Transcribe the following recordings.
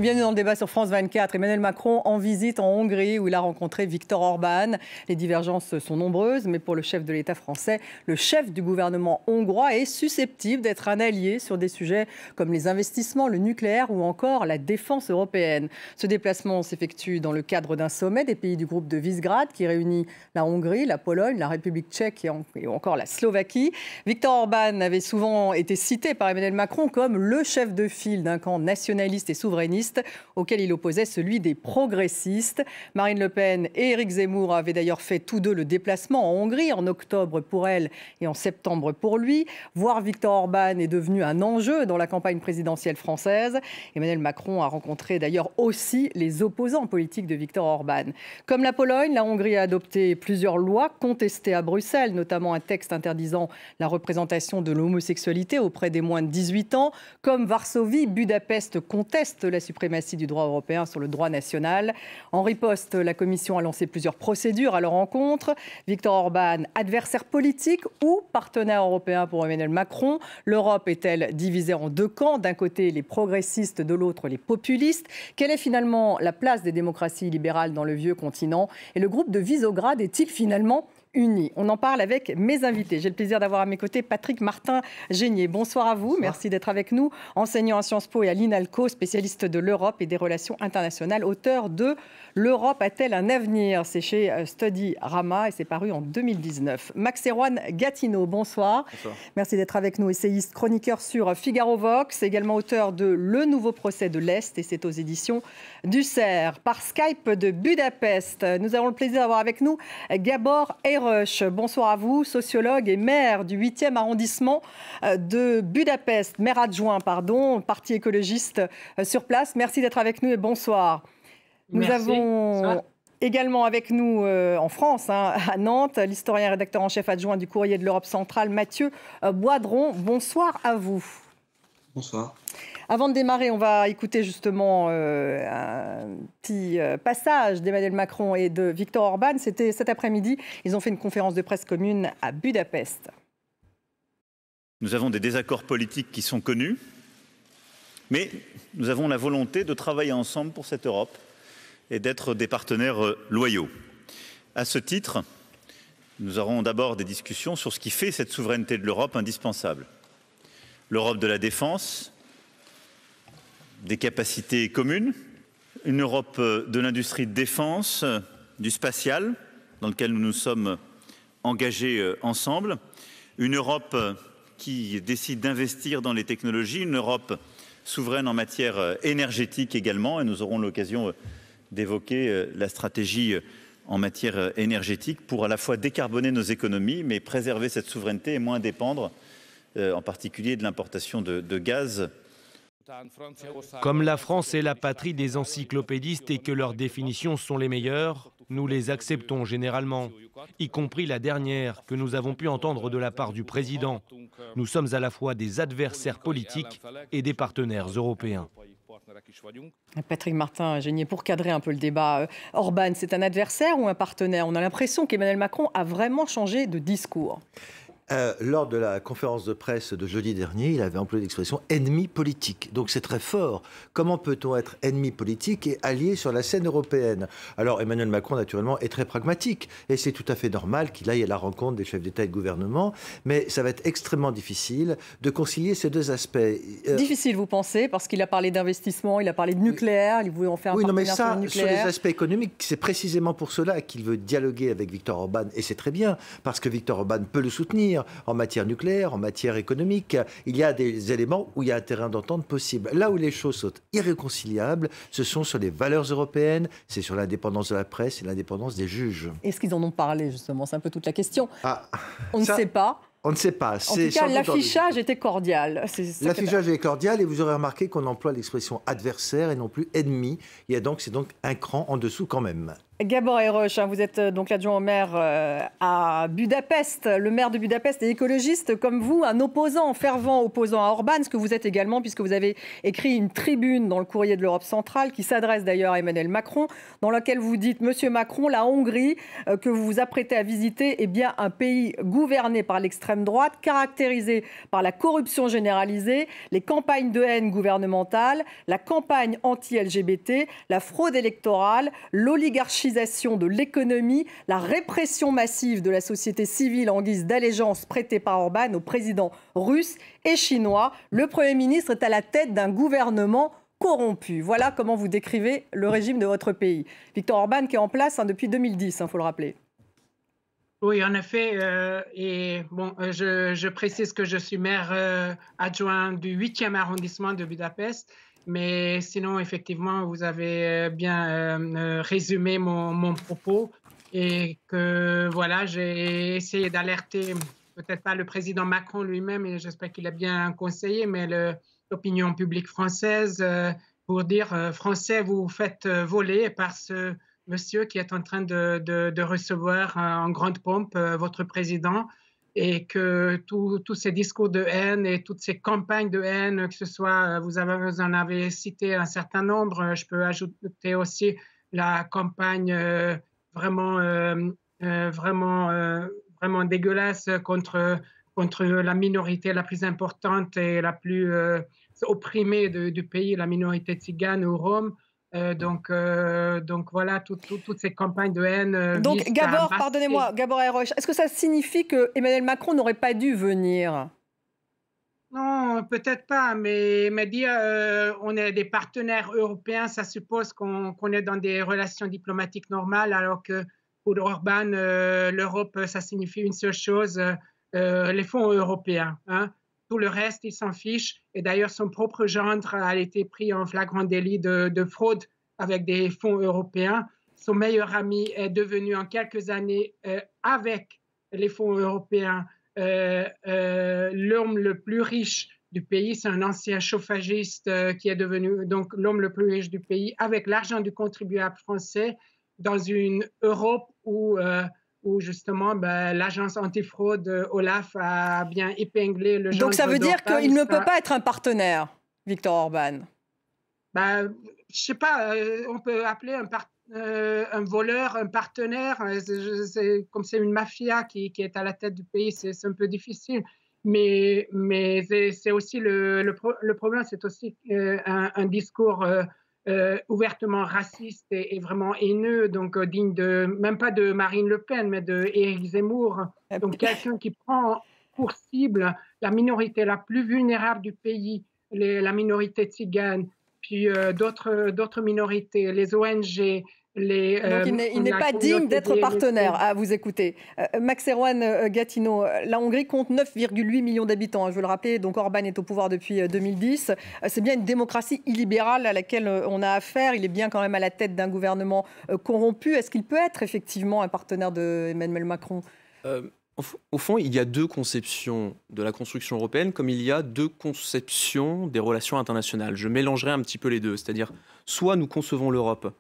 Bienvenue dans le débat sur France 24. Emmanuel Macron en visite en Hongrie où il a rencontré Viktor Orban. Les divergences sont nombreuses, mais pour le chef de l'État français, le chef du gouvernement hongrois est susceptible d'être un allié sur des sujets comme les investissements, le nucléaire ou encore la défense européenne. Ce déplacement s'effectue dans le cadre d'un sommet des pays du groupe de Visegrad qui réunit la Hongrie, la Pologne, la République tchèque et encore la Slovaquie. Viktor Orban avait souvent été cité par Emmanuel Macron comme le chef de file d'un camp nationaliste et souverainiste auquel il opposait celui des progressistes. Marine Le Pen et Éric Zemmour avaient d'ailleurs fait tous deux le déplacement en Hongrie, en octobre pour elle et en septembre pour lui. Voir Viktor Orban est devenu un enjeu dans la campagne présidentielle française. Emmanuel Macron a rencontré d'ailleurs aussi les opposants politiques de Viktor Orban. Comme la Pologne, la Hongrie a adopté plusieurs lois contestées à Bruxelles, notamment un texte interdisant la représentation de l'homosexualité auprès des moins de 18 ans. Comme Varsovie, Budapest conteste la suprématie du droit européen sur le droit national. En riposte, la Commission a lancé plusieurs procédures à leur encontre. Viktor Orban, adversaire politique ou partenaire européen pour Emmanuel Macron? L'Europe est-elle divisée en deux camps? D'un côté, les progressistes, de l'autre, les populistes. Quelle est finalement la place des démocraties libérales dans le vieux continent? Et le groupe de Visegrad est-il finalement unis? On en parle avec mes invités. J'ai le plaisir d'avoir à mes côtés Patrick Martin-Génier. Bonsoir à vous. Bonsoir. Merci d'être avec nous. Enseignant à Sciences Po et à l'INALCO, spécialiste de l'Europe et des relations internationales, auteur de L'Europe a-t-elle un avenir? C'est chez Study Rama et c'est paru en 2019. Max-Erwan Gatineau, bonsoir. Bonsoir. Merci d'être avec nous. Essayiste, chroniqueur sur Figaro Vox, également auteur de Le nouveau procès de l'Est et c'est aux éditions du CERF. Par Skype de Budapest, nous avons le plaisir d'avoir avec nous Gabor Eyrush. Bonsoir à vous, sociologue et maire du 8e arrondissement de Budapest, maire adjoint, parti écologiste sur place. Merci d'être avec nous et bonsoir. Nous avons également avec nous en France, à Nantes, l'historien et rédacteur en chef adjoint du Courrier de l'Europe centrale, Mathieu Boidron. Bonsoir à vous. Bonsoir. Avant de démarrer, on va écouter justement un petit passage d'Emmanuel Macron et de Viktor Orban. C'était cet après-midi. Ils ont fait une conférence de presse commune à Budapest. Nous avons des désaccords politiques qui sont connus, mais nous avons la volonté de travailler ensemble pour cette Europe et d'être des partenaires loyaux. À ce titre, nous aurons d'abord des discussions sur ce qui fait cette souveraineté de l'Europe indispensable. L'Europe de la défense, des capacités communes, une Europe de l'industrie de défense, du spatial, dans lequel nous nous sommes engagés ensemble, une Europe qui décide d'investir dans les technologies, une Europe souveraine en matière énergétique également, et nous aurons l'occasion d'évoquer la stratégie en matière énergétique pour à la fois décarboner nos économies, mais préserver cette souveraineté et moins dépendre, en particulier de l'importation de gaz. Comme la France est la patrie des encyclopédistes et que leurs définitions sont les meilleures, nous les acceptons généralement, y compris la dernière que nous avons pu entendre de la part du président. Nous sommes à la fois des adversaires politiques et des partenaires européens. Patrick Martin-Génier, pour cadrer un peu le débat, Orban, c'est un adversaire ou un partenaire? On a l'impression qu'Emmanuel Macron a vraiment changé de discours. Lors de la conférence de presse de jeudi dernier, il avait employé l'expression « ennemi politique ». Donc c'est très fort. Comment peut-on être ennemi politique et allié sur la scène européenne? Alors Emmanuel Macron, naturellement, est très pragmatique. Et c'est tout à fait normal qu'il aille à la rencontre des chefs d'État et de gouvernement. Mais ça va être extrêmement difficile de concilier ces deux aspects. Difficile, vous pensez? Parce qu'il a parlé d'investissement, il a parlé de nucléaire, il voulait en faire un partenaire sur le nucléaire. Sur les aspects économiques, c'est précisément pour cela qu'il veut dialoguer avec Viktor Orban. Et c'est très bien, parce que Viktor Orban peut le soutenir en matière nucléaire, en matière économique. Il y a des éléments où il y a un terrain d'entente possible. Là où les choses sont irréconciliables, ce sont sur les valeurs européennes, c'est sur l'indépendance de la presse et l'indépendance des juges. Est-ce qu'ils en ont parlé, justement? C'est un peu toute la question. On ne sait pas. On ne sait pas. En tout cas, l'affichage était cordial. L'affichage est cordial et vous aurez remarqué qu'on emploie l'expression adversaire et non plus ennemi. C'est donc un cran en dessous quand même. Gabor Eroch, vous êtes donc l'adjoint au maire à Budapest. Le maire de Budapest est écologiste comme vous, un opposant, fervent opposant à Orban, ce que vous êtes également, puisque vous avez écrit une tribune dans le Courrier de l'Europe centrale, qui s'adresse d'ailleurs à Emmanuel Macron, dans laquelle vous dites « Monsieur Macron, la Hongrie que vous vous apprêtez à visiter est bien un pays gouverné par l'extrême droite, caractérisé par la corruption généralisée, les campagnes de haine gouvernementale, la campagne anti-LGBT, la fraude électorale, l'oligarchie de l'économie, la répression massive de la société civile en guise d'allégeance prêtée par Orban au président russe et chinois. Le Premier ministre est à la tête d'un gouvernement corrompu. Voilà comment vous décrivez le régime de votre pays. Viktor Orban qui est en place depuis 2010, il faut le rappeler. Oui, en effet. Je précise que je suis maire adjoint du 8e arrondissement de Budapest. Mais sinon, effectivement, vous avez bien résumé mon propos et que voilà, j'ai essayé d'alerter, peut-être pas le président Macron lui-même, et j'espère qu'il a bien conseillé, mais l'opinion publique française pour dire Français, vous vous faites voler par ce monsieur qui est en train de recevoir en grande pompe votre président. Et que tous ces discours de haine et toutes ces campagnes de haine, que ce soit, vous en avez cité un certain nombre, je peux ajouter aussi la campagne vraiment dégueulasse contre la minorité la plus importante et la plus opprimée du pays, la minorité tzigane ou rome. Donc voilà, toutes ces campagnes de haine. Donc Gabor, pardonnez-moi, Gabor Eroch, est-ce que ça signifie que Emmanuel Macron n'aurait pas dû venir? Non, peut-être pas, mais dire on est des partenaires européens, ça suppose qu'on est dans des relations diplomatiques normales, alors que pour Orban, l'Europe, ça signifie une seule chose, les fonds européens. Hein. Tout le reste, il s'en fiche. Et d'ailleurs, son propre gendre a été pris en flagrant délit de fraude avec des fonds européens. Son meilleur ami est devenu en quelques années, avec les fonds européens, l'homme le plus riche du pays. C'est un ancien chauffagiste qui est devenu donc l'homme le plus riche du pays, avec l'argent du contribuable français, dans une Europe où justement l'agence antifraude OLAF a bien épinglé le genre. Donc ça veut dire qu'il ne peut pas être un partenaire, Viktor Orban? Je sais pas, on peut appeler un voleur un partenaire. Comme c'est une mafia qui est à la tête du pays, c'est un peu difficile. Mais c'est aussi le problème, c'est aussi un discours ouvertement raciste et vraiment haineux, donc digne même pas de Marine Le Pen, mais de Éric Zemmour. Donc quelqu'un qui prend pour cible la minorité la plus vulnérable du pays, la minorité tzigane, puis d'autres minorités, les ONG. Donc il n'est pas digne d'être partenaire, à vous écouter. Max Erwan Gatineau, la Hongrie compte 9,8 millions d'habitants, je veux le rappeler, donc Orban est au pouvoir depuis 2010. C'est bien une démocratie illibérale à laquelle on a affaire. Il est bien quand même à la tête d'un gouvernement corrompu. Est-ce qu'il peut être effectivement un partenaire d'Emmanuel Macron? Au fond, il y a deux conceptions de la construction européenne, comme il y a deux conceptions des relations internationales. Je mélangerai un petit peu les deux, c'est-à-dire soit nous concevons l'Europe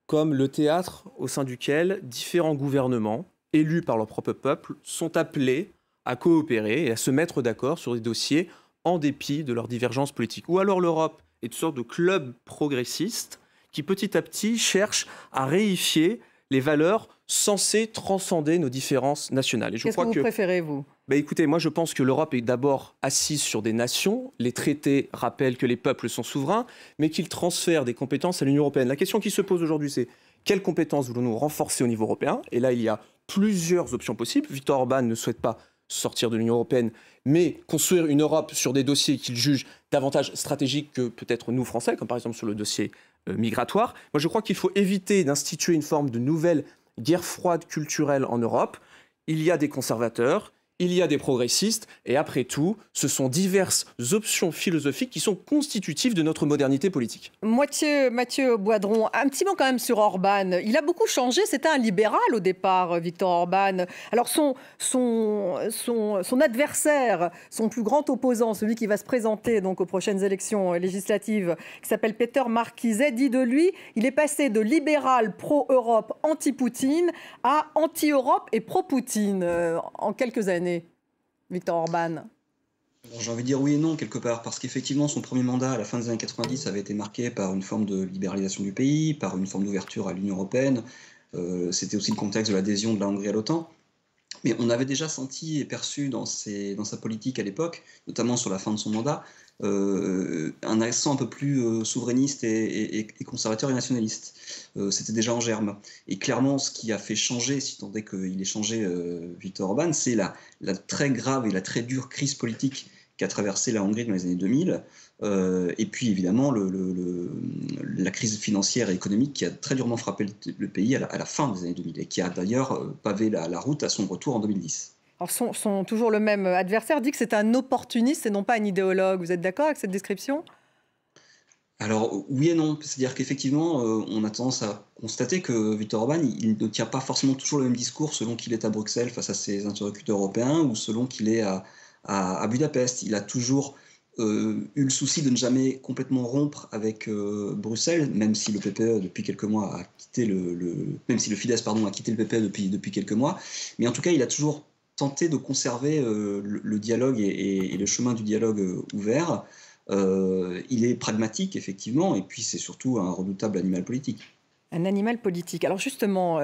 comme le théâtre au sein duquel différents gouvernements, élus par leur propre peuple, sont appelés à coopérer et à se mettre d'accord sur des dossiers en dépit de leurs divergences politiques. Ou alors l'Europe est une sorte de club progressiste qui petit à petit cherche à réifier les valeurs censées transcender nos différences nationales. Qu'est-ce que vous préférez, vous ? Écoutez, moi je pense que l'Europe est d'abord assise sur des nations. Les traités rappellent que les peuples sont souverains, mais qu'ils transfèrent des compétences à l'Union européenne. La question qui se pose aujourd'hui, c'est quelles compétences voulons-nous renforcer au niveau européen ? Et là, il y a plusieurs options possibles. Viktor Orban ne souhaite pas sortir de l'Union européenne, mais construire une Europe sur des dossiers qu'il juge davantage stratégiques que peut-être nous, Français, comme par exemple sur le dossier migratoire. Moi, je crois qu'il faut éviter d'instituer une forme de nouvelle guerre froide culturelle en Europe. Il y a des conservateurs, il y a des progressistes, et après tout, ce sont diverses options philosophiques qui sont constitutives de notre modernité politique. Mathieu Boidron, un petit mot quand même sur Orban. Il a beaucoup changé, c'était un libéral au départ, Viktor Orban. Alors son adversaire, son plus grand opposant, celui qui va se présenter donc aux prochaines élections législatives, qui s'appelle Peter Markizet, dit de lui, il est passé de libéral pro-Europe anti-Poutine à anti-Europe et pro-Poutine en quelques années. Viktor Orban. J'ai envie de dire oui et non quelque part, parce qu'effectivement son premier mandat à la fin des années 90 avait été marqué par une forme de libéralisation du pays, par une forme d'ouverture à l'Union européenne. C'était aussi le contexte de l'adhésion de la Hongrie à l'OTAN. Mais on avait déjà senti et perçu dans sa politique à l'époque, notamment sur la fin de son mandat, un accent un peu plus souverainiste et conservateur et nationaliste. C'était déjà en germe. Et clairement, ce qui a fait changer, si tant est qu'il ait changé Viktor Orban, c'est la très grave et la très dure crise politique qu'a traversé la Hongrie dans les années 2000. Et puis évidemment la crise financière et économique qui a très durement frappé le pays à la fin des années 2000 et qui a d'ailleurs pavé la route à son retour en 2010. Alors toujours le même adversaire dit que c'est un opportuniste et non pas un idéologue. Vous êtes d'accord avec cette description ? Alors oui et non, c'est-à-dire qu'effectivement on a tendance à constater que Viktor Orban il ne tient pas forcément toujours le même discours selon qu'il est à Bruxelles face à ses interlocuteurs européens ou selon qu'il est à Budapest. Il a toujours eu le souci de ne jamais complètement rompre avec Bruxelles, même si le PPE depuis quelques mois a quitté même si le Fidesz a quitté le PPE depuis quelques mois, mais en tout cas il a toujours tenté de conserver le dialogue et le chemin du dialogue ouvert. Il est pragmatique effectivement, et puis c'est surtout un redoutable animal politique. Un animal politique. Alors justement,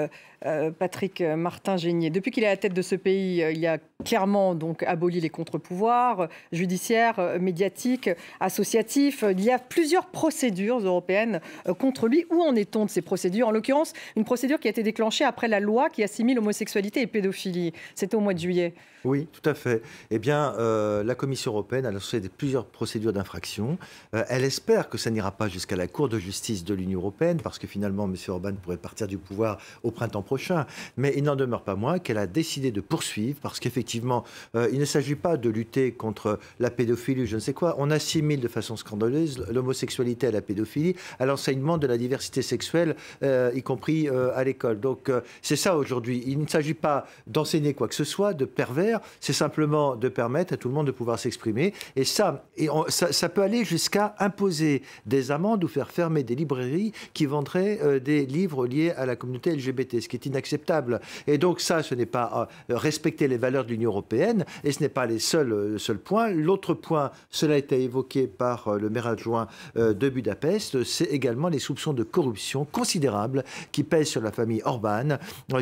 Patrick Martin-Genier, depuis qu'il est à la tête de ce pays, il a clairement donc aboli les contre-pouvoirs judiciaires, médiatiques, associatifs. Il y a plusieurs procédures européennes contre lui. Où en est-on de ces procédures ? En l'occurrence, une procédure qui a été déclenchée après la loi qui assimile homosexualité et pédophilie. C'était au mois de juillet. Oui, tout à fait. Eh bien, la Commission européenne a lancé plusieurs procédures d'infraction. Elle espère que ça n'ira pas jusqu'à la Cour de justice de l'Union européenne, parce que finalement, M. Orban pourrait partir du pouvoir au printemps prochain. Mais il n'en demeure pas moins qu'elle a décidé de poursuivre, parce qu'effectivement, il ne s'agit pas de lutter contre la pédophilie ou je ne sais quoi. On assimile de façon scandaleuse l'homosexualité à la pédophilie, à l'enseignement de la diversité sexuelle, y compris à l'école. Donc, c'est ça aujourd'hui. Il ne s'agit pas d'enseigner quoi que ce soit, de pervers. C'est simplement de permettre à tout le monde de pouvoir s'exprimer. Et ça peut aller jusqu'à imposer des amendes ou faire fermer des librairies qui vendraient des livres liés à la communauté LGBT, ce qui est inacceptable. Et donc ça, ce n'est pas respecter les valeurs de l'Union européenne, et ce n'est pas les seuls points. L'autre point, cela a été évoqué par le maire adjoint de Budapest, c'est également les soupçons de corruption considérables qui pèsent sur la famille Orban,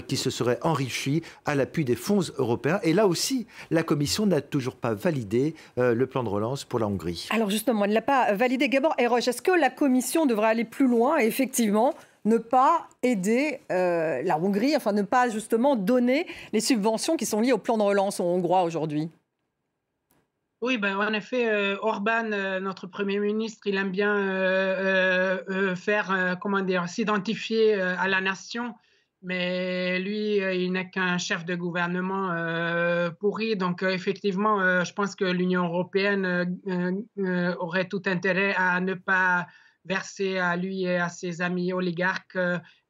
qui se serait enrichie à l'appui des fonds européens. Et là aussi, la Commission n'a toujours pas validé le plan de relance pour la Hongrie. Alors justement, elle ne l'a pas validé. Gabor Eroche, est-ce que la Commission devrait aller plus loin et effectivement ne pas aider la Hongrie, enfin ne pas justement donner les subventions qui sont liées au plan de relance hongrois aujourd'hui ? Oui, ben, en effet, Orban, notre Premier ministre, il aime bien s'identifier à la nation. Mais lui, il n'est qu'un chef de gouvernement pourri. Donc, effectivement, je pense que l'Union européenne aurait tout intérêt à ne pas verser à lui et à ses amis oligarques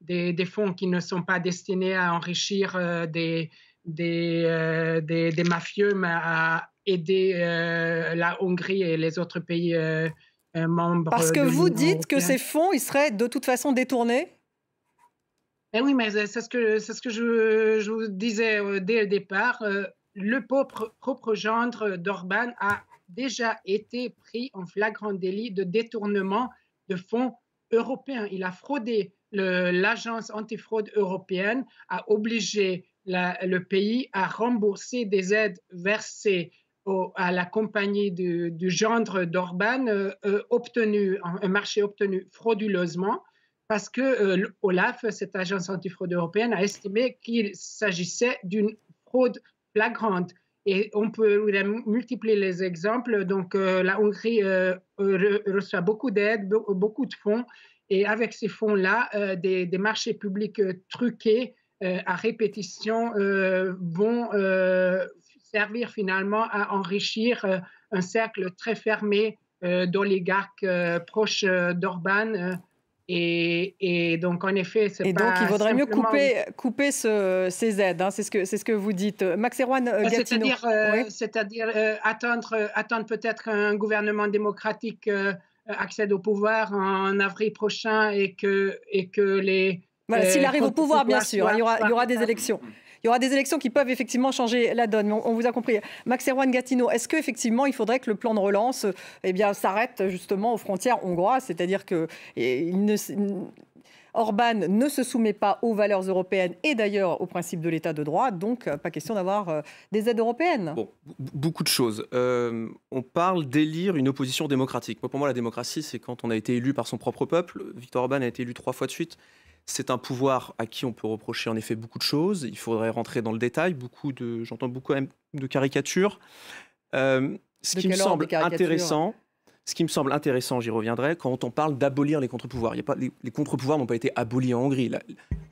des fonds qui ne sont pas destinés à enrichir des mafieux, mais à aider la Hongrie et les autres pays membres. Parce que vous dites que ces fonds, ils seraient de toute façon détournés ? Eh oui, mais c'est ce que je vous disais dès le départ. Le propre gendre d'Orban a déjà été pris en flagrant délit de détournement de fonds européens. Il a fraudé l'agence antifraude européenne, a obligé le pays à rembourser des aides versées à la compagnie du gendre d'Orban, un marché obtenu frauduleusement. Parce que l'OLAF, cette agence antifraude européenne, a estimé qu'il s'agissait d'une fraude flagrante. Et on peut multiplier les exemples. Donc, la Hongrie reçoit beaucoup d'aides, beaucoup de fonds. Et avec ces fonds-là, des marchés publics truqués à répétition vont servir finalement à enrichir un cercle très fermé d'oligarques proches d'Orban. Et donc, en effet, c'est pas. Et donc, il vaudrait mieux simplement... couper ces aides, hein, c'est ce que vous dites. Max Erwan Gatineau. C'est-à-dire attendre peut-être qu'un gouvernement démocratique accède au pouvoir en avril prochain et que les. Voilà, s'il arrive au pouvoir, bien sûr, il y aura des élections. Il y aura des élections qui peuvent effectivement changer la donne. Mais on vous a compris. Max Erwan Gatineau, est-ce qu'effectivement, il faudrait que le plan de relance s'arrête justement aux frontières hongroises? C'est-à-dire que Orban ne se soumet pas aux valeurs européennes et d'ailleurs au principe de l'état de droit, donc pas question d'avoir des aides européennes. Bon, beaucoup de choses. On parle d'élire une opposition démocratique. Pour moi, la démocratie, c'est quand on a été élu par son propre peuple. Viktor Orban a été élu 3 fois de suite. C'est un pouvoir à qui on peut reprocher en effet beaucoup de choses. Il faudrait rentrer dans le détail. J'entends beaucoup de caricatures. Ce qui me semble intéressant, j'y reviendrai, quand on parle d'abolir les contre-pouvoirs. Les contre-pouvoirs n'ont pas été abolis en Hongrie.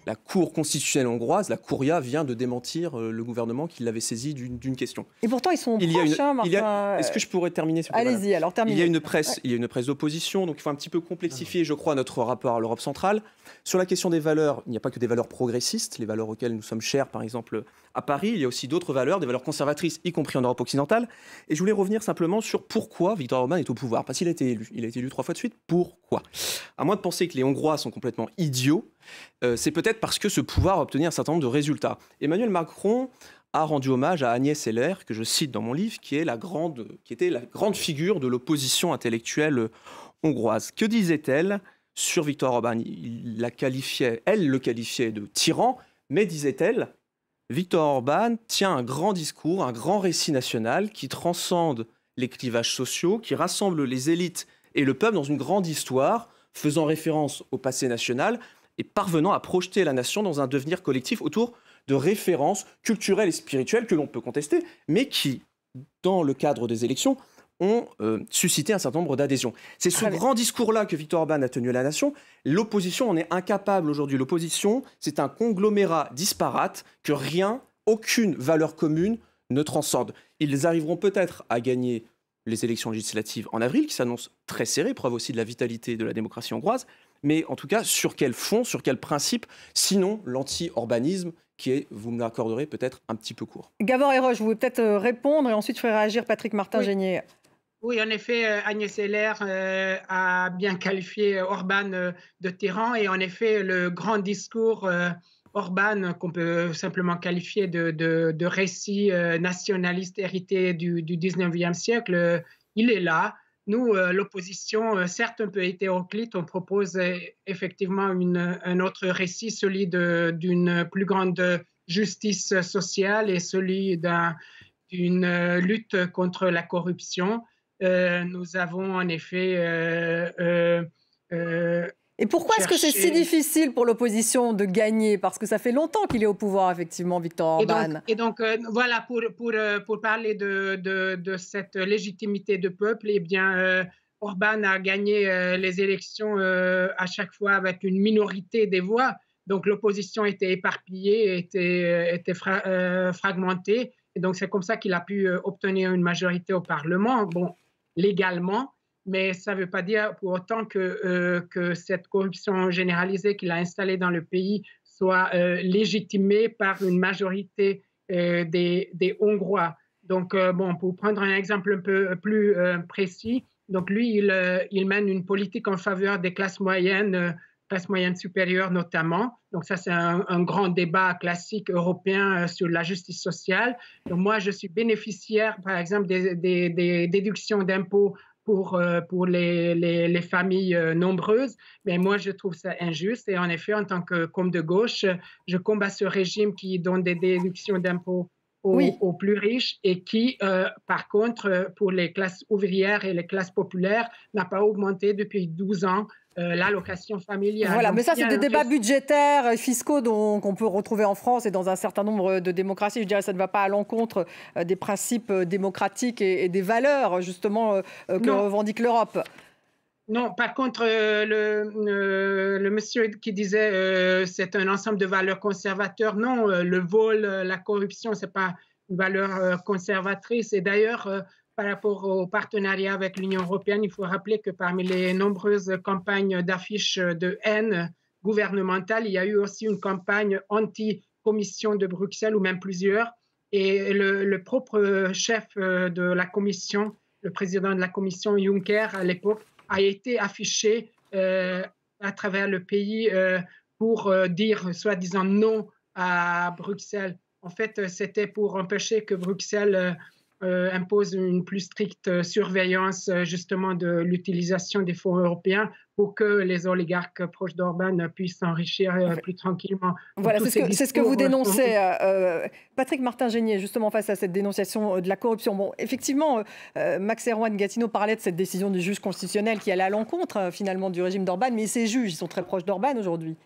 La Cour constitutionnelle hongroise, la Curia, vient de démentir le gouvernement qui l'avait saisi d'une question. Et pourtant, ils sont proches, Martin. Est-ce que je pourrais terminer sur Allez-y, alors terminez. Il y a une presse d'opposition, donc il faut un petit peu complexifier, je crois, notre rapport à l'Europe centrale. Sur la question des valeurs, il n'y a pas que des valeurs progressistes, les valeurs auxquelles nous sommes chers, par exemple, à Paris. Il y a aussi d'autres valeurs, des valeurs conservatrices, y compris en Europe occidentale. Et je voulais revenir simplement sur pourquoi Viktor Orban est au pouvoir. Parce qu'il a été élu. Il a été élu 3 fois de suite. Pourquoi? À moins de penser que les Hongrois sont complètement idiots, c'est peut-être parce que ce pouvoir a obtenu un certain nombre de résultats. Emmanuel Macron a rendu hommage à Agnès Heller, que je cite dans mon livre, qui était la grande figure de l'opposition intellectuelle hongroise. Que disait-elle sur Viktor Orban? Elle le qualifiait de tyran, mais disait-elle, Viktor Orban tient un grand discours, un grand récit national qui transcende les clivages sociaux, qui rassemble les élites et le peuple dans une grande histoire, faisant référence au passé national et parvenant à projeter la nation dans un devenir collectif autour de références culturelles et spirituelles que l'on peut contester, mais qui, dans le cadre des élections, ont suscité un certain nombre d'adhésions. C'est ce grand discours-là que Viktor Orban a tenu à la nation. L'opposition en est incapable aujourd'hui. L'opposition, c'est un conglomérat disparate que aucune valeur commune ne transcende. Ils arriveront peut-être à gagner les élections législatives en avril, qui s'annoncent très serrées, preuve aussi de la vitalité de la démocratie hongroise. Mais en tout cas, sur quel fond, sur quel principe, sinon l'anti-orbanisme qui est, vous me l'accorderez, peut-être un petit peu court. Gabor Héroche, vous voulez peut-être répondre et ensuite je ferai réagir Patrick Martin-Génier. Oui, en effet, Agnès Heller a bien qualifié Orban de tyran et en effet, le grand discours Orban, qu'on peut simplement qualifier de récit nationaliste hérité du 19e siècle, il est là. Nous, l'opposition, certes un peu hétéroclite, on propose effectivement un autre récit, celui d'une plus grande justice sociale et celui d'une lutte contre la corruption. Nous avons en effet et pourquoi est-ce que c'est si difficile pour l'opposition de gagner? Parce que ça fait longtemps qu'il est au pouvoir, effectivement, Viktor Orban. Et donc voilà, pour parler de cette légitimité de peuple, eh bien, Orban a gagné les élections à chaque fois avec une minorité des voix. Donc l'opposition était éparpillée, était fragmentée. Et donc c'est comme ça qu'il a pu obtenir une majorité au Parlement, bon, légalement. Mais ça ne veut pas dire pour autant que cette corruption généralisée qu'il a installée dans le pays soit légitimée par une majorité des Hongrois. Donc, pour prendre un exemple un peu plus précis, donc lui, il mène une politique en faveur des classes moyennes supérieures notamment. Donc ça, c'est un grand débat classique européen sur la justice sociale. Donc moi, je suis bénéficiaire, par exemple, des déductions d'impôts pour les familles nombreuses, mais moi je trouve ça injuste et en effet en tant qu'homme de gauche, je combats ce régime qui donne des déductions d'impôts aux plus riches et qui par contre pour les classes ouvrières et les classes populaires n'a pas augmenté depuis 12 ans l'allocation familiale. Voilà, mais ça c'est des débats budgétaires et fiscaux qu'on peut retrouver en France et dans un certain nombre de démocraties. Je dirais que ça ne va pas à l'encontre des principes démocratiques et des valeurs justement que revendique l'Europe. Non, par contre, le monsieur qui disait c'est un ensemble de valeurs conservateurs, non, le vol, la corruption, c'est pas valeur conservatrice. Et d'ailleurs, par rapport au partenariat avec l'Union européenne, il faut rappeler que parmi les nombreuses campagnes d'affiches de haine gouvernementale, il y a eu aussi une campagne anti-Commission de Bruxelles, ou même plusieurs. Et le propre chef de la Commission, le président de la Commission, Juncker, à l'époque, a été affiché à travers le pays pour dire soi-disant non à Bruxelles. En fait, c'était pour empêcher que Bruxelles impose une plus stricte surveillance justement de l'utilisation des fonds européens pour que les oligarques proches d'Orban puissent s'enrichir plus tranquillement. Voilà, c'est ce que vous dénoncez, Patrick Martin-Genier, justement face à cette dénonciation de la corruption. Bon, effectivement, Max Erwan Gatineau parlait de cette décision du juge constitutionnel qui allait à l'encontre finalement du régime d'Orban, mais ces juges, ils sont très proches d'Orban aujourd'hui.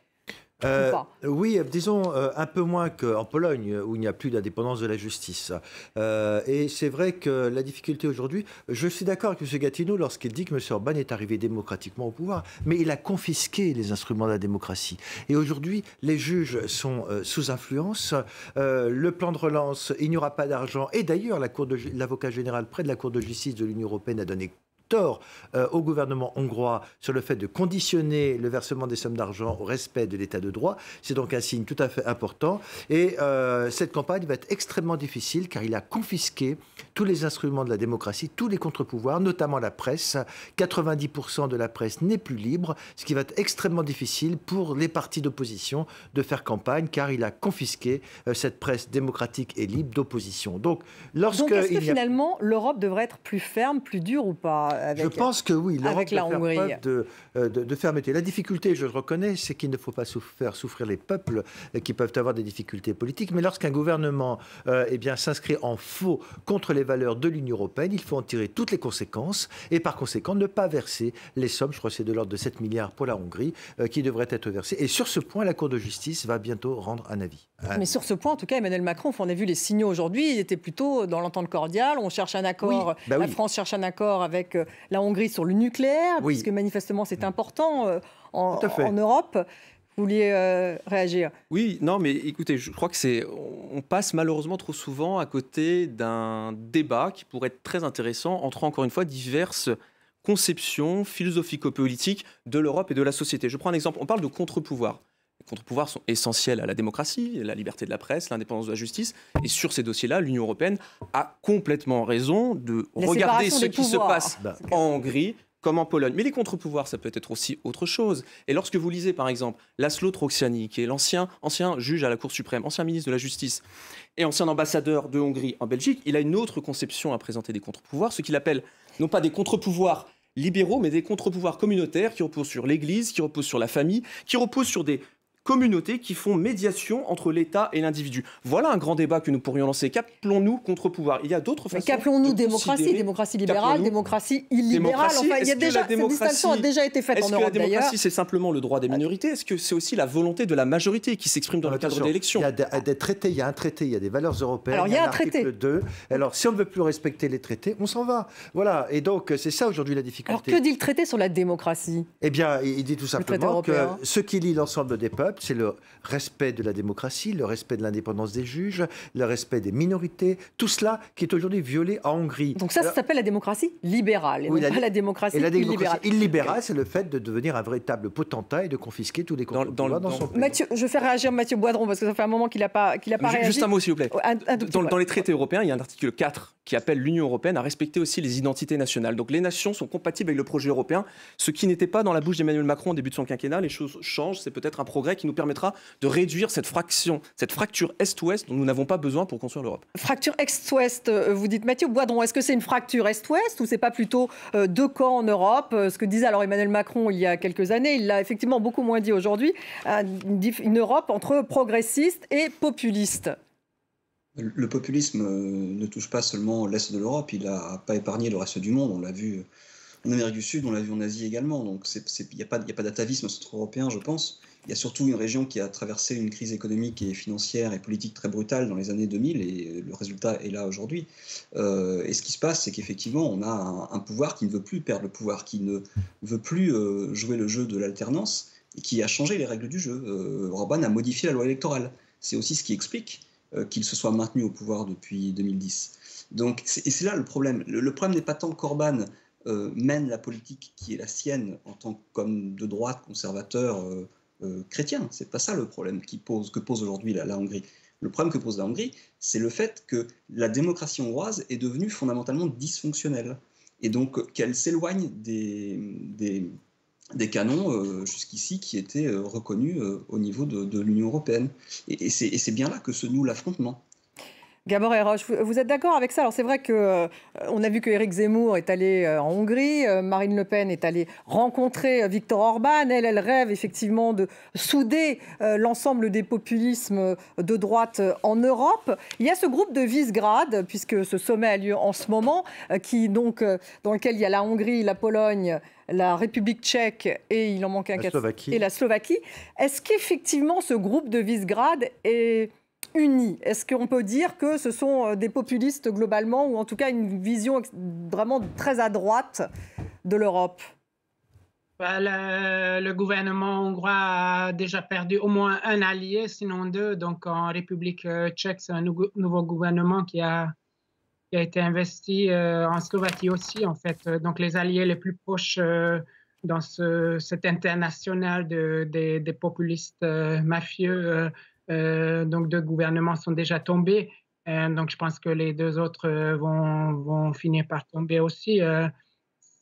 Oui, disons un peu moins qu'en Pologne, où il n'y a plus d'indépendance de la justice. Et c'est vrai que la difficulté aujourd'hui, je suis d'accord avec M. Gatineau lorsqu'il dit que M. Orban est arrivé démocratiquement au pouvoir, mais il a confisqué les instruments de la démocratie. Et aujourd'hui, les juges sont sous influence. Le plan de relance, il n'y aura pas d'argent. Et d'ailleurs, l'avocat général près de la Cour de justice de l'Union européenne a donné tort au gouvernement hongrois sur le fait de conditionner le versement des sommes d'argent au respect de l'état de droit. C'est donc un signe tout à fait important. Et cette campagne va être extrêmement difficile car il a confisqué tous les instruments de la démocratie, tous les contre-pouvoirs, notamment la presse. 90% de la presse n'est plus libre, ce qui va être extrêmement difficile pour les partis d'opposition de faire campagne car il a confisqué cette presse démocratique et libre d'opposition. Donc est-ce que finalement l'Europe devrait être plus ferme, plus dure ou pas? Je pense que oui, l'Europe avec la Hongrie. Faire preuve de fermeté. La difficulté, je le reconnais, c'est qu'il ne faut pas faire souffrir les peuples qui peuvent avoir des difficultés politiques. Mais lorsqu'un gouvernement s'inscrit en faux contre les valeurs de l'Union européenne, il faut en tirer toutes les conséquences et par conséquent ne pas verser les sommes, je crois que c'est de l'ordre de 7 milliards pour la Hongrie, qui devraient être versées. Et sur ce point, la Cour de justice va bientôt rendre un avis. Mais sur ce point, en tout cas, Emmanuel Macron, on a vu les signaux aujourd'hui, il était plutôt dans l'entente cordiale, on cherche un accord, la France cherche un accord avec la Hongrie sur le nucléaire, puisque manifestement c'est important en Europe. Vous vouliez réagir? Oui, non, mais écoutez, je crois que on passe malheureusement trop souvent à côté d'un débat qui pourrait être très intéressant entre, encore une fois, diverses conceptions philosophico-politiques de l'Europe et de la société. Je prends un exemple, on parle de contre-pouvoirs. Les contre-pouvoirs sont essentiels à la démocratie, la liberté de la presse, l'indépendance de la justice. Et sur ces dossiers-là, l'Union européenne a complètement raison de regarder ce qui se passe en Hongrie comme en Pologne. Mais les contre-pouvoirs, ça peut être aussi autre chose. Et lorsque vous lisez, par exemple, Laszlo Troksiani, qui est ancien juge à la Cour suprême, ancien ministre de la Justice et ancien ambassadeur de Hongrie en Belgique, il a une autre conception à présenter des contre-pouvoirs, ce qu'il appelle non pas des contre-pouvoirs libéraux, mais des contre-pouvoirs communautaires qui reposent sur l'Église, qui reposent sur la famille, qui reposent sur des communautés qui font médiation entre l'État et l'individu. Voilà un grand débat que nous pourrions lancer. Qu'appelons-nous contre-pouvoir? Il y a d'autres façons. Qu'appelons-nous démocratie? Démocratie libérale, démocratie illibérale. Enfin, cette distinction a déjà été faite en Europe d'ailleurs. Est-ce que la démocratie, c'est simplement le droit des minorités? Est-ce que c'est aussi la volonté de la majorité qui s'exprime dans le cadre d'élections? Il y a des traités, il y a un traité, il y a des valeurs européennes. Alors, il y a un traité. 2. Alors, si on ne veut plus respecter les traités, on s'en va. Voilà. Et donc, c'est ça aujourd'hui la difficulté. Alors, que dit le traité sur la démocratie? Eh bien, il dit tout simplement que ce qui lie l'ensemble des peuples, c'est le respect de la démocratie, le respect de l'indépendance des juges, le respect des minorités, tout cela qui est aujourd'hui violé en Hongrie. Donc ça s'appelle la démocratie libérale, et non pas la démocratie illibérale. Illibérale, c'est le fait de devenir un véritable potentat et de confisquer tous les contre-pouvoirs dans son pays. Mathieu, je fais réagir Mathieu Boidron, parce que ça fait un moment qu'il n'a pas réagi. Juste un mot, s'il vous plaît. Dans les traités européens, il y a un article 4 qui appelle l'Union européenne à respecter aussi les identités nationales. Donc les nations sont compatibles avec le projet européen, ce qui n'était pas dans la bouche d'Emmanuel Macron au début de son quinquennat. Les choses changent, c'est peut-être un progrès qui nous permettra de réduire cette fracture Est-Ouest dont nous n'avons pas besoin pour construire l'Europe. Fracture Est-Ouest, vous dites Mathieu Boidron, est-ce que c'est une fracture Est-Ouest ou c'est pas plutôt deux camps en Europe? Ce que disait alors Emmanuel Macron il y a quelques années, il l'a effectivement beaucoup moins dit aujourd'hui, une Europe entre progressistes et populistes. Le populisme ne touche pas seulement l'Est de l'Europe, il n'a pas épargné le reste du monde, on l'a vu en Amérique du Sud, on l'a vu en Asie également, donc il n'y a pas d'atavisme centre-européen, je pense. Il y a surtout une région qui a traversé une crise économique et financière et politique très brutale dans les années 2000, et le résultat est là aujourd'hui. Et ce qui se passe, c'est qu'effectivement, on a un pouvoir qui ne veut plus perdre le pouvoir, qui ne veut plus jouer le jeu de l'alternance, et qui a changé les règles du jeu. Orban a modifié la loi électorale. C'est aussi ce qui explique qu'il se soit maintenu au pouvoir depuis 2010. Donc, c'est là le problème. Le problème n'est pas tant qu'Orban mène la politique qui est la sienne en tant qu'homme de droite, conservateur, chrétien. C'est pas ça le problème que pose aujourd'hui la Hongrie. Le problème que pose la Hongrie, c'est le fait que la démocratie hongroise est devenue fondamentalement dysfonctionnelle. Et donc qu'elle s'éloigne des canons jusqu'ici qui étaient reconnus au niveau de l'Union européenne. Et c'est bien là que se noue l'affrontement. Gabor Héroche, vous êtes d'accord avec ça? Alors c'est vrai qu'on a vu que Éric Zemmour est allé en Hongrie, Marine Le Pen est allée rencontrer Viktor Orban. Elle rêve effectivement de souder l'ensemble des populismes de droite en Europe. Il y a ce groupe de Visegrad, puisque ce sommet a lieu en ce moment, dans lequel il y a la Hongrie, la Pologne, la République tchèque et il en manque et la Slovaquie. Est-ce qu'effectivement ce groupe de Visegrad est unis? Est-ce qu'on peut dire que ce sont des populistes globalement, ou en tout cas une vision vraiment très à droite de l'Europe? Le gouvernement hongrois a déjà perdu au moins un allié, sinon deux. Donc en République tchèque, c'est un nouveau gouvernement qui a été investi, en Slovaquie aussi, en fait. Donc les alliés les plus proches dans cette internationale des populistes mafieux, donc deux gouvernements sont déjà tombés. Donc je pense que les deux autres vont finir par tomber aussi.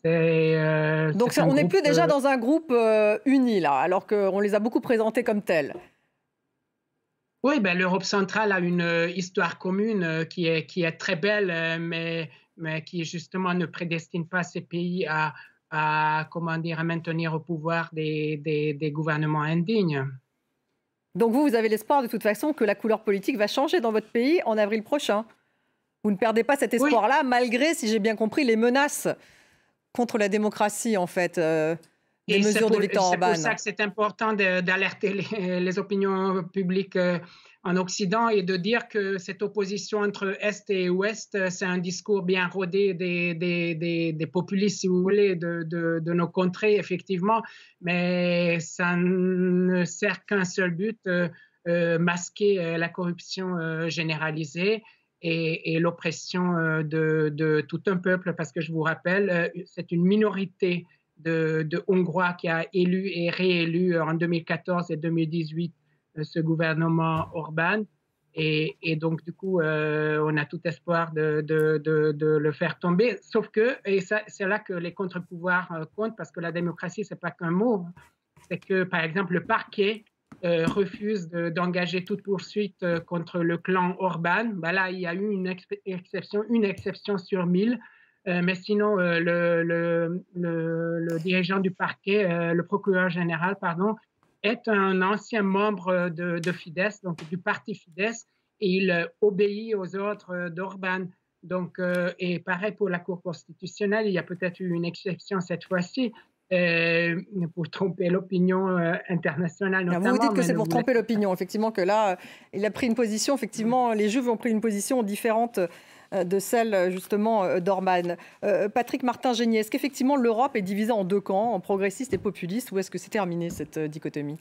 Donc on n'est plus déjà dans un groupe uni, là, alors qu'on les a beaucoup présentés comme tels. Oui, l'Europe centrale a une histoire commune qui est très belle, mais qui justement ne prédestine pas ces pays à maintenir au pouvoir des gouvernements indignes. Donc vous avez l'espoir de toute façon que la couleur politique va changer dans votre pays en avril prochain. Vous ne perdez pas cet espoir-là, oui, malgré, si j'ai bien compris, les menaces contre la démocratie, en fait, des mesures de Viktor Orban. C'est pour ça que c'est important d'alerter les opinions publiques en Occident et de dire que cette opposition entre Est et Ouest, c'est un discours bien rodé des populistes, si vous voulez, de nos contrées, effectivement, mais ça ne sert qu'un seul but, masquer la corruption généralisée et l'oppression de tout un peuple, parce que je vous rappelle, c'est une minorité de Hongrois qui a élu et réélu en 2014 et 2018 ce gouvernement Orban. Et donc, du coup, on a tout espoir de le faire tomber. Sauf que, et c'est là que les contre-pouvoirs comptent, parce que la démocratie, ce n'est pas qu'un mot. C'est que, par exemple, le parquet refuse d'engager toute poursuite contre le clan Orban. Là, il y a eu une exception sur 1000. Mais sinon, le dirigeant du parquet, le procureur général, pardon, est un ancien membre de Fidesz, donc du parti Fidesz, et il obéit aux ordres d'Orban. Donc, et pareil pour la Cour constitutionnelle, il y a peut-être eu une exception cette fois-ci, pour tromper l'opinion internationale notamment. Vous dites que c'est pour tromper l'opinion, effectivement, que là, il a pris une position, effectivement, les Juifs ont pris une position différente de celle, justement, d'Orban. Patrick Martin-Génier, est-ce qu'effectivement l'Europe est divisée en deux camps, en progressistes et populistes, ou est-ce que c'est terminé, cette dichotomie ?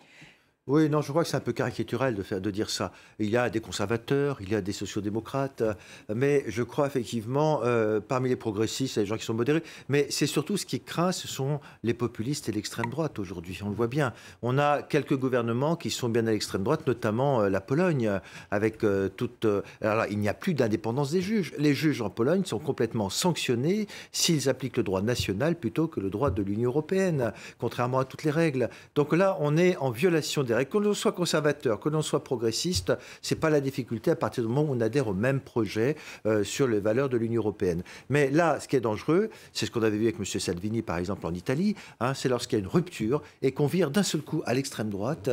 Oui, non, je crois que c'est un peu caricatural de dire ça. Il y a des conservateurs, il y a des sociodémocrates, mais je crois effectivement, parmi les progressistes, il y a des gens qui sont modérés, mais c'est surtout ce qui craint, ce sont les populistes et l'extrême droite aujourd'hui. On le voit bien. On a quelques gouvernements qui sont bien à l'extrême droite, notamment la Pologne, avec toute... Alors là, il n'y a plus d'indépendance des juges. Les juges en Pologne sont complètement sanctionnés s'ils appliquent le droit national plutôt que le droit de l'Union européenne, contrairement à toutes les règles. Donc là, on est en violation des règles. Que l'on soit conservateur, que l'on soit progressiste, ce n'est pas la difficulté à partir du moment où on adhère au même projet sur les valeurs de l'Union européenne. Mais là, ce qui est dangereux, c'est ce qu'on avait vu avec M. Salvini, par exemple, en Italie, c'est lorsqu'il y a une rupture et qu'on vire d'un seul coup à l'extrême droite,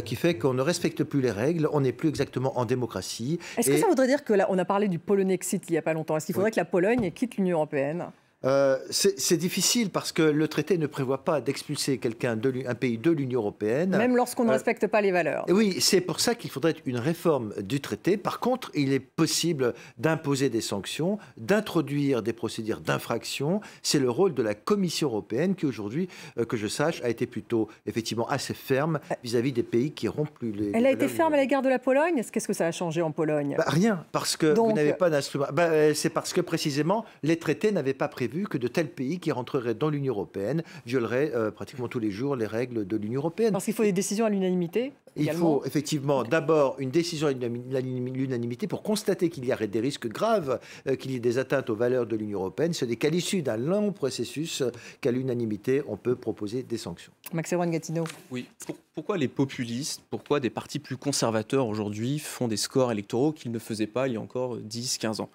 qui fait qu'on ne respecte plus les règles, on n'est plus exactement en démocratie. Est-ce que ça voudrait dire que là, on a parlé du Polonexit il n'y a pas longtemps, est-ce qu'il faudrait que la Pologne quitte l'Union européenne ? C'est difficile parce que le traité ne prévoit pas d'expulser un pays de l'Union européenne. Même lorsqu'on ne respecte pas les valeurs. Oui, c'est pour ça qu'il faudrait une réforme du traité. Par contre, il est possible d'imposer des sanctions, d'introduire des procédures d'infraction. C'est le rôle de la Commission européenne qui aujourd'hui, que je sache, a été plutôt effectivement assez ferme vis-à-vis des pays qui rompent plus les... Elle a été ferme à l'égard de la Pologne. Qu'est-ce que ça a changé en Pologne? Rien, parce que vous n'avez pas d'instrument. C'est parce que précisément les traités n'avaient pas prévu que de tels pays qui rentreraient dans l'Union européenne violeraient pratiquement tous les jours les règles de l'Union européenne. Parce qu'il faut des décisions à l'unanimité. Il faut effectivement d'abord une décision à l'unanimité pour constater qu'il y aurait des risques graves, qu'il y ait des atteintes aux valeurs de l'Union européenne. Ce n'est qu'à l'issue d'un long processus qu'à l'unanimité, on peut proposer des sanctions. Maxéroine Gatineau. Oui. Pourquoi les populistes, pourquoi des partis plus conservateurs aujourd'hui font des scores électoraux qu'ils ne faisaient pas il y a encore 10-15 ans?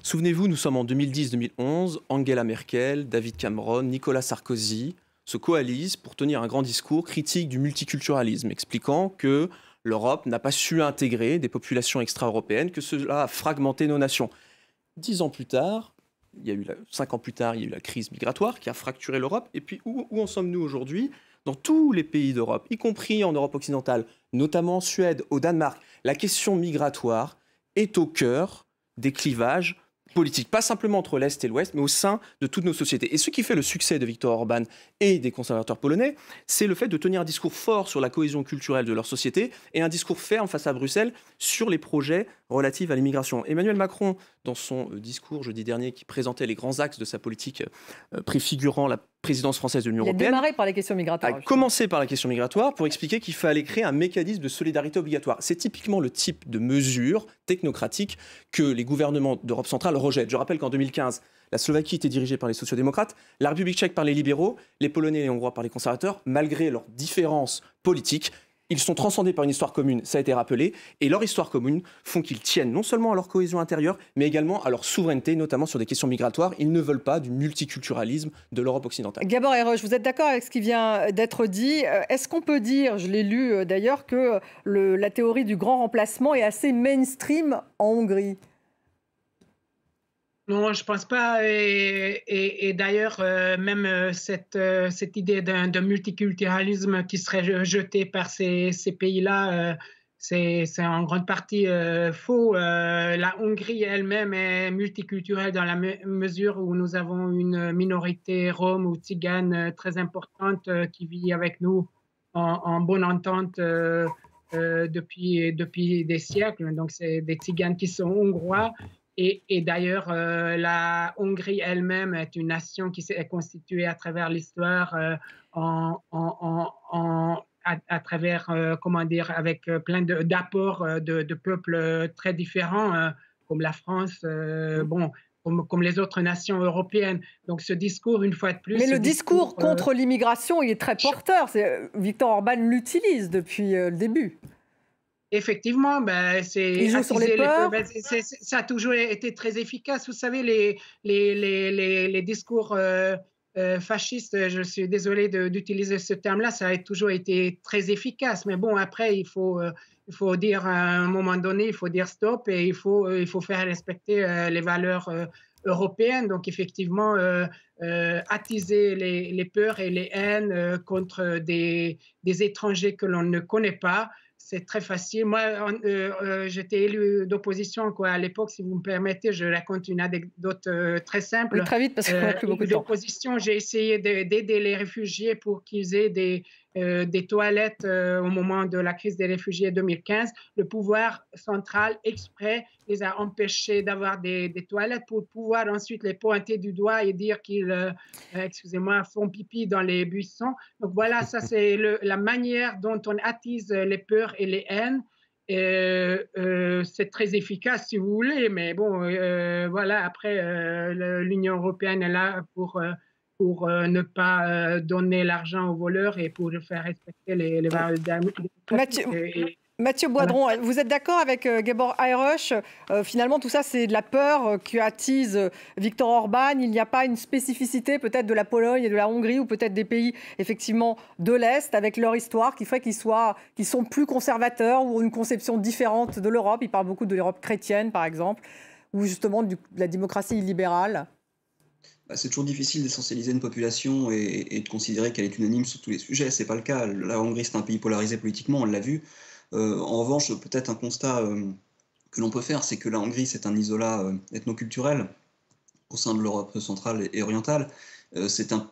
Souvenez-vous, nous sommes en 2010-2011, Angela Merkel, David Cameron, Nicolas Sarkozy se coalisent pour tenir un grand discours critique du multiculturalisme, expliquant que l'Europe n'a pas su intégrer des populations extra-européennes, que cela a fragmenté nos nations. 10 ans plus tard, 5 ans plus tard, il y a eu la crise migratoire qui a fracturé l'Europe. Et puis où en sommes-nous aujourd'hui? Dans tous les pays d'Europe, y compris en Europe occidentale, notamment en Suède, au Danemark, la question migratoire est au cœur des clivages politique, pas simplement entre l'Est et l'Ouest, mais au sein de toutes nos sociétés. Et ce qui fait le succès de Viktor Orban et des conservateurs polonais, c'est le fait de tenir un discours fort sur la cohésion culturelle de leur société et un discours ferme face à Bruxelles sur les projets relatifs à l'immigration. Emmanuel Macron, dans son discours jeudi dernier, qui présentait les grands axes de sa politique préfigurant la présidence française de l'Union européenne, il a démarré par les questions migratoires. A commencé par la question migratoire pour expliquer qu'il fallait créer un mécanisme de solidarité obligatoire. C'est typiquement le type de mesure technocratique que les gouvernements d'Europe centrale rejettent. Je rappelle qu'en 2015, la Slovaquie était dirigée par les sociodémocrates, la République tchèque par les libéraux, les Polonais et les Hongrois par les conservateurs. Malgré leurs différences politiques, ils sont transcendés par une histoire commune, ça a été rappelé, et leur histoire commune font qu'ils tiennent non seulement à leur cohésion intérieure, mais également à leur souveraineté, notamment sur des questions migratoires. Ils ne veulent pas du multiculturalisme de l'Europe occidentale. Gabor Heroche, vous êtes d'accord avec ce qui vient d'être dit? Est-ce qu'on peut dire, je l'ai lu d'ailleurs, que la théorie du grand remplacement est assez mainstream en Hongrie? Non, je ne pense pas. Et d'ailleurs, même cette idée d'un multiculturalisme qui serait jeté par ces pays-là, c'est en grande partie faux. La Hongrie elle-même est multiculturelle dans la mesure où nous avons une minorité rome ou tzigane très importante qui vit avec nous en bonne entente depuis des siècles. Donc, c'est des tziganes qui sont hongrois. Et d'ailleurs, la Hongrie elle-même est une nation qui s'est constituée à travers l'histoire, à travers, comment dire, avec plein d'apports de peuples très différents, comme la France, comme les autres nations européennes. Donc ce discours, une fois de plus... Mais le discours contre l'immigration, il est très porteur. Viktor Orban l'utilise depuis le début. Effectivement, c'est sur les peurs. Ça a toujours été très efficace. Vous savez, les discours fascistes, je suis désolée d'utiliser ce terme-là, ça a toujours été très efficace. Mais bon, après, il faut dire à un moment donné, il faut dire stop et il faut faire respecter les valeurs européennes. Donc, effectivement, attiser les peurs et les haines contre des étrangers que l'on ne connaît pas, c'est très facile. Moi, j'étais élu d'opposition à l'époque, si vous me permettez, je raconte une anecdote très simple. Oui, très vite, parce qu'on n'a plus beaucoup de temps. D'opposition, j'ai essayé d'aider les réfugiés pour qu'ils aient des toilettes au moment de la crise des réfugiés 2015. Le pouvoir central, exprès, les a empêchés d'avoir des toilettes pour pouvoir ensuite les pointer du doigt et dire qu'ils, font pipi dans les buissons. Donc voilà, ça c'est la manière dont on attise les peurs et les haines. C'est très efficace si vous voulez, mais bon, voilà, après, l'Union européenne est là pour ne pas donner l'argent aux voleurs et pour faire respecter les valeurs démocratiques. Mathieu Boidron, vous êtes d'accord avec Gabor Heroche? Finalement, tout ça, c'est de la peur qui attise Viktor Orban. Il n'y a pas une spécificité peut-être de la Pologne et de la Hongrie ou peut-être des pays effectivement de l'Est avec leur histoire qui ferait qu'ils sont plus conservateurs ou une conception différente de l'Europe. Il parle beaucoup de l'Europe chrétienne, par exemple, ou justement de la démocratie illibérale. C'est toujours difficile d'essentialiser une population et de considérer qu'elle est unanime sur tous les sujets. C'est pas le cas. La Hongrie, c'est un pays polarisé politiquement, on l'a vu. En revanche, peut-être un constat que l'on peut faire, c'est que la Hongrie, c'est un isolat ethnoculturel au sein de l'Europe centrale et orientale. C'est un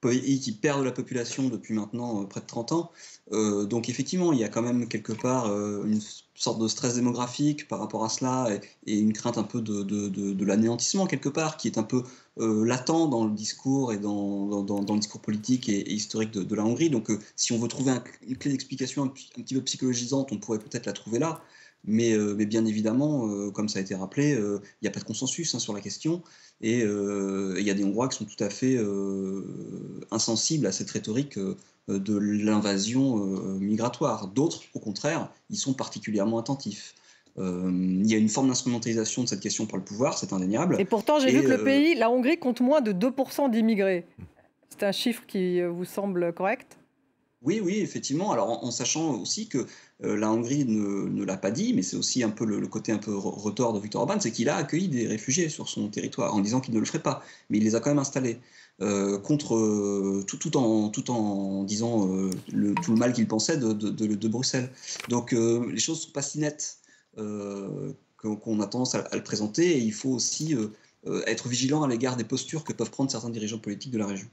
pays qui perd de la population depuis maintenant près de 30 ans. Donc effectivement, il y a quand même quelque part une sorte de stress démographique par rapport à cela et une crainte un peu de l'anéantissement quelque part qui est un peu latent dans le discours et dans le discours politique et historique de la Hongrie. Donc si on veut trouver une clé d'explication un petit peu psychologisante, on pourrait peut-être la trouver là. Mais bien évidemment, comme ça a été rappelé, il n'y a pas de consensus sur la question. Et il y a des Hongrois qui sont tout à fait insensibles à cette rhétorique de l'invasion migratoire. D'autres, au contraire, ils sont particulièrement attentifs. Il y a une forme d'instrumentalisation de cette question par le pouvoir, c'est indéniable. Et pourtant, j'ai vu que le pays, la Hongrie, compte moins de 2% d'immigrés. C'est un chiffre qui vous semble correct ? Oui, effectivement. Alors, en sachant aussi que la Hongrie ne l'a pas dit, mais c'est aussi un peu le côté un peu retors de Viktor Orban, c'est qu'il a accueilli des réfugiés sur son territoire en disant qu'il ne le ferait pas, mais il les a quand même installés tout en disant tout le mal qu'il pensait de Bruxelles. Donc, les choses ne sont pas si nettes qu'on a tendance à le présenter, et il faut aussi être vigilant à l'égard des postures que peuvent prendre certains dirigeants politiques de la région.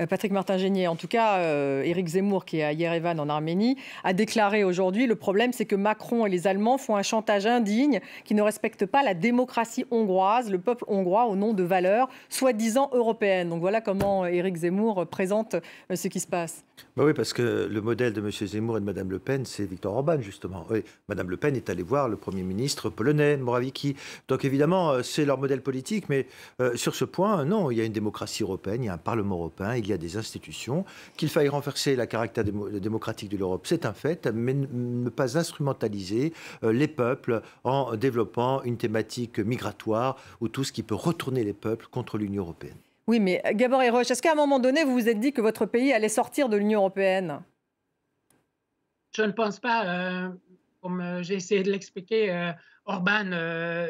Patrick Martin-Genier, en tout cas, Éric Zemmour, qui est à Yerevan en Arménie, a déclaré aujourd'hui: le problème, c'est que Macron et les Allemands font un chantage indigne qui ne respecte pas la démocratie hongroise, le peuple hongrois, au nom de valeurs soi-disant européennes. Donc voilà comment Éric Zemmour présente ce qui se passe. Bah oui, parce que le modèle de M. Zemmour et de Mme Le Pen, c'est Viktor Orban, justement. Oui, Mme Le Pen est allée voir le Premier ministre polonais, Morawiecki. Donc évidemment, c'est leur modèle politique, mais sur ce point, non, il y a une démocratie européenne, il y a un Parlement européen, il y a des institutions. Qu'il faille renforcer le caractère démocratique de l'Europe, c'est un fait, mais ne pas instrumentaliser les peuples en développant une thématique migratoire ou tout ce qui peut retourner les peuples contre l'Union européenne. Oui, mais Gabor Héroche, est-ce qu'à un moment donné, vous vous êtes dit que votre pays allait sortir de l'Union européenne ? Je ne pense pas. Comme j'ai essayé de l'expliquer, Orban,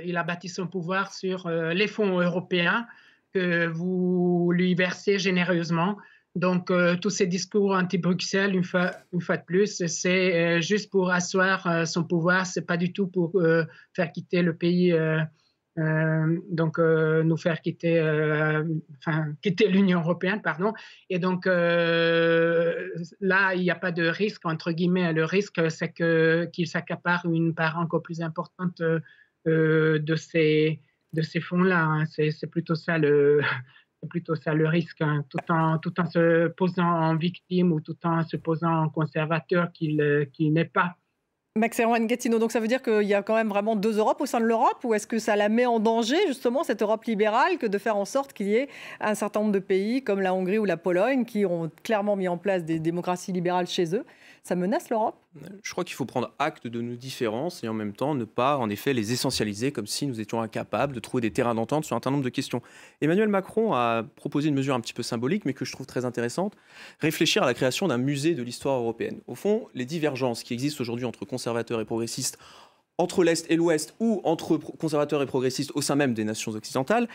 il a bâti son pouvoir sur les fonds européens que vous lui versez généreusement. Donc, tous ces discours anti-Bruxelles, une fois de plus, c'est juste pour asseoir son pouvoir. Ce n'est pas du tout pour faire quitter le pays, nous faire quitter, quitter l'Union européenne, pardon. Et donc, là, il n'y a pas de risque, entre guillemets. Le risque, c'est qu'il s'accapare une part encore plus importante de ces fonds-là. Hein. C'est plutôt ça le risque, hein. Tout en se posant en victime ou tout en se posant en conservateur qu'il n'est pas. Max-Erwan Gattino, donc ça veut dire qu'il y a quand même vraiment deux Europes au sein de l'Europe, ou est-ce que ça la met en danger, justement, cette Europe libérale, que de faire en sorte qu'il y ait un certain nombre de pays comme la Hongrie ou la Pologne qui ont clairement mis en place des démocraties libérales chez eux? Ça menace l'Europe? Je crois qu'il faut prendre acte de nos différences et en même temps ne pas, en effet, les essentialiser comme si nous étions incapables de trouver des terrains d'entente sur un certain nombre de questions. Emmanuel Macron a proposé une mesure un petit peu symbolique, mais que je trouve très intéressante, réfléchir à la création d'un musée de l'histoire européenne. Au fond, les divergences qui existent aujourd'hui entre conservateurs et progressistes, entre l'Est et l'Ouest, ou entre conservateurs et progressistes au sein même des nations occidentales,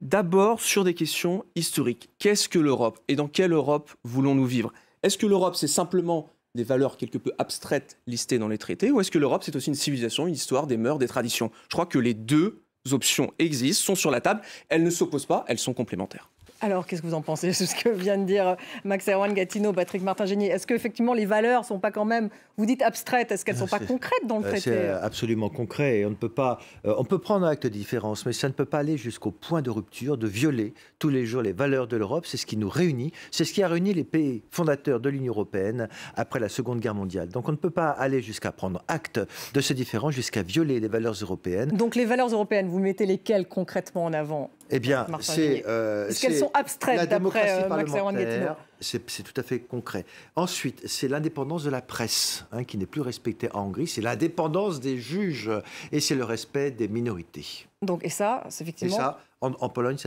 d'abord sur des questions historiques. Qu'est-ce que l'Europe et dans quelle Europe voulons-nous vivre? Est-ce que l'Europe, c'est simplement des valeurs quelque peu abstraites listées dans les traités, ou est-ce que l'Europe, c'est aussi une civilisation, une histoire, des mœurs, des traditions? Je crois que les deux options existent, sont sur la table, elles ne s'opposent pas, elles sont complémentaires. Alors, qu'est-ce que vous en pensez de ce que vient de dire Max-Erwan Gattino, Patrick Martin-Genier? Est-ce qu'effectivement, les valeurs ne sont pas quand même, vous dites abstraites, est-ce qu'elles ne sont pas concrètes dans le traité? C'est absolument concret. Et on ne peut pas, on peut prendre acte de différence, mais ça ne peut pas aller jusqu'au point de rupture, de violer tous les jours les valeurs de l'Europe. C'est ce qui nous réunit. C'est ce qui a réuni les pays fondateurs de l'Union européenne après la Seconde Guerre mondiale. Donc on ne peut pas aller jusqu'à prendre acte de ces différences, jusqu'à violer les valeurs européennes. Donc les valeurs européennes, vous mettez lesquelles concrètement en avant? Eh bien, est-ce qu'elles sont abstraites d'après Max-Erwan Gattino? C'est tout à fait concret. Ensuite, c'est l'indépendance de la presse qui n'est plus respectée en Hongrie. C'est l'indépendance des juges et c'est le respect des minorités. Donc, et ça, c'est effectivement... Et ça, en Pologne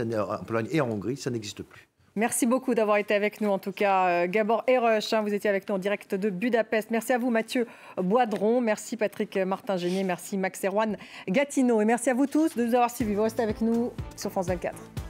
et en Hongrie, ça n'existe plus. Merci beaucoup d'avoir été avec nous, en tout cas. Gabor Erush, vous étiez avec nous en direct de Budapest. Merci à vous, Mathieu Boidron. Merci, Patrick Martin-Génier. Merci, Max Erwan Gatineau. Et merci à vous tous de nous avoir suivis. Vous restez avec nous sur France 24.